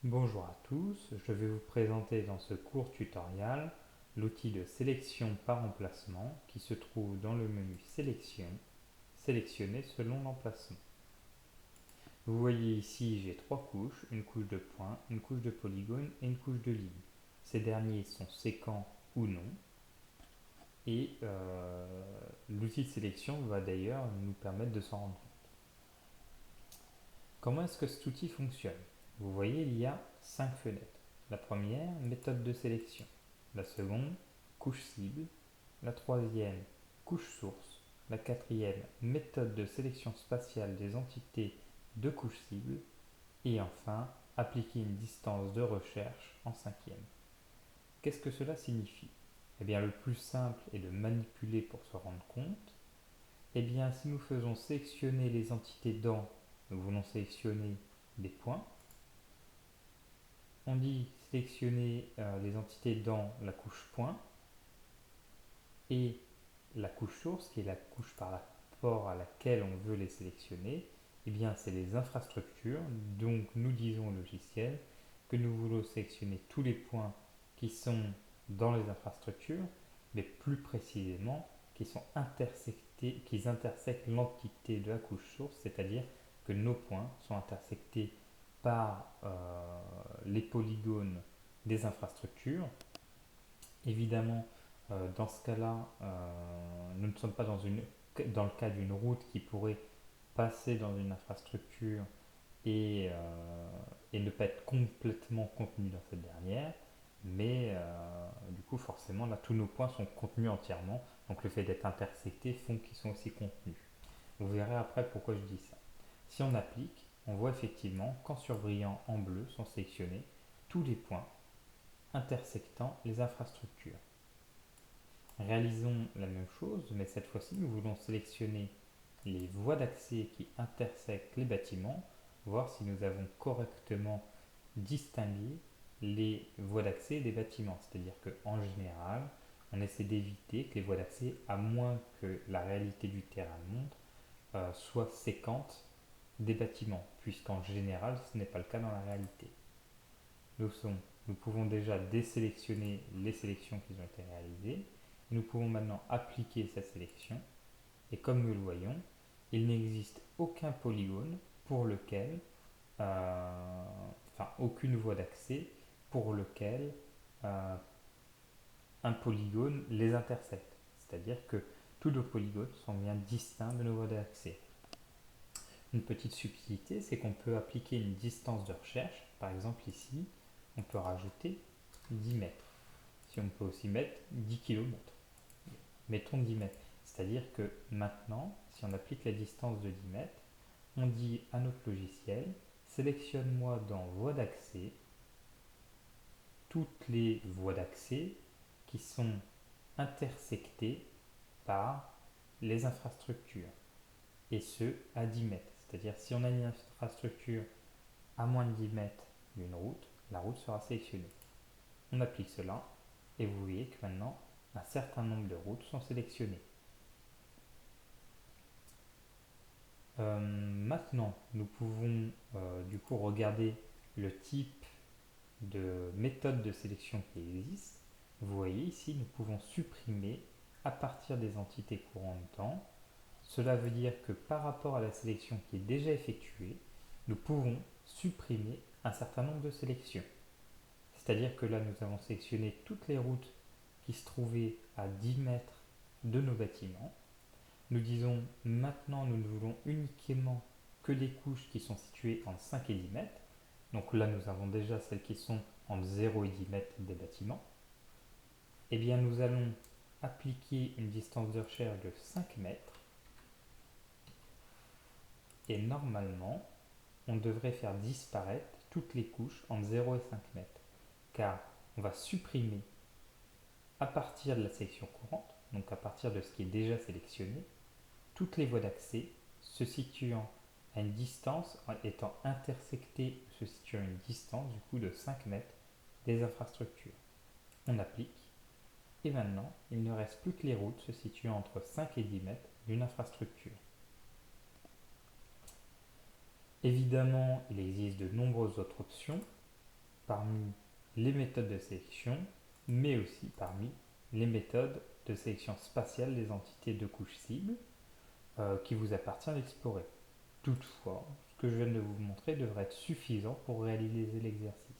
Bonjour à tous, je vais vous présenter dans ce court tutoriel l'outil de sélection par emplacement qui se trouve dans le menu Sélection, sélectionner selon l'emplacement. Vous voyez ici j'ai trois couches, une couche de points, une couche de polygones et une couche de lignes. Ces derniers sont séquents ou non et l'outil de sélection va d'ailleurs nous permettre de s'en rendre compte. Comment est-ce que cet outil fonctionne? Vous voyez, il y a 5 fenêtres. La première, méthode de sélection. La seconde, couche cible. La troisième, couche source. La quatrième, méthode de sélection spatiale des entités de couche cible. Et enfin, appliquer une distance de recherche en cinquième. Qu'est-ce que cela signifie? Eh bien, le plus simple est de manipuler pour se rendre compte. Eh bien, si nous faisons sélectionner les entités dans, nous voulons sélectionner des points. On dit sélectionner les entités dans la couche point et la couche source, qui est la couche par rapport à laquelle on veut les sélectionner, eh bien c'est les infrastructures. Donc nous disons au logiciel que nous voulons sélectionner tous les points qui sont dans les infrastructures, mais plus précisément qui sont intersectés, qui intersectent l'entité de la couche source, c'est-à-dire que nos points sont intersectés par les polygones des infrastructures. Évidemment, dans ce cas-là, nous ne sommes pas dans le cas d'une route qui pourrait passer dans une infrastructure et ne pas être complètement contenue dans cette dernière. Mais du coup, forcément, là, tous nos points sont contenus entièrement. Donc le fait d'être intersectés font qu'ils sont aussi contenus. Vous verrez après pourquoi je dis ça. Si on applique, on voit effectivement qu'en surbrillant en bleu sont sélectionnés tous les points intersectant les infrastructures. Réalisons la même chose, mais cette fois-ci, nous voulons sélectionner les voies d'accès qui intersectent les bâtiments, voir si nous avons correctement distingué les voies d'accès des bâtiments. C'est-à-dire qu'en général, on essaie d'éviter que les voies d'accès, à moins que la réalité du terrain montre, soient séquentes des bâtiments, puisqu'en général, ce n'est pas le cas dans la réalité. Nous pouvons déjà désélectionner les sélections qui ont été réalisées. Nous pouvons maintenant appliquer cette sélection. Et comme nous le voyons, il n'existe aucun polygone pour lequel, enfin aucune voie d'accès pour lequel un polygone les intersecte. C'est-à-dire que tous nos polygones sont bien distincts de nos voies d'accès. Une petite subtilité, c'est qu'on peut appliquer une distance de recherche. Par exemple ici, on peut rajouter 10 mètres. Si on peut aussi mettre 10 km. Mettons 10 mètres. C'est-à-dire que maintenant, si on applique la distance de 10 mètres, on dit à notre logiciel, sélectionne-moi dans voie d'accès toutes les voies d'accès qui sont intersectées par les infrastructures. Et ce, à 10 mètres. C'est-à-dire si on a une infrastructure à moins de 10 mètres d'une route, la route sera sélectionnée. On applique cela et vous voyez que maintenant, un certain nombre de routes sont sélectionnées. Maintenant, nous pouvons du coup regarder le type de méthode de sélection qui existe. Vous voyez ici, nous pouvons supprimer à partir des entités courantes. Cela veut dire que par rapport à la sélection qui est déjà effectuée, nous pouvons supprimer un certain nombre de sélections. C'est-à-dire que là, nous avons sélectionné toutes les routes qui se trouvaient à 10 mètres de nos bâtiments. Nous disons maintenant nous ne voulons uniquement que les couches qui sont situées entre 5 et 10 mètres. Donc là, nous avons déjà celles qui sont entre 0 et 10 mètres des bâtiments. Eh bien, nous allons appliquer une distance de recherche de 5 mètres. Et normalement, on devrait faire disparaître toutes les couches entre 0 et 5 mètres. Car on va supprimer à partir de la sélection courante, donc à partir de ce qui est déjà sélectionné, toutes les voies d'accès se situant à une distance, étant intersectées, se situant à une distance du coup de 5 mètres des infrastructures. On applique et maintenant il ne reste plus que les routes se situant entre 5 et 10 mètres d'une infrastructure. Évidemment, il existe de nombreuses autres options. parmi les méthodes de sélection, mais aussi parmi les méthodes de sélection spatiale des entités de couche cible qui vous appartient d'explorer. Toutefois, ce que je viens de vous montrer devrait être suffisant pour réaliser l'exercice.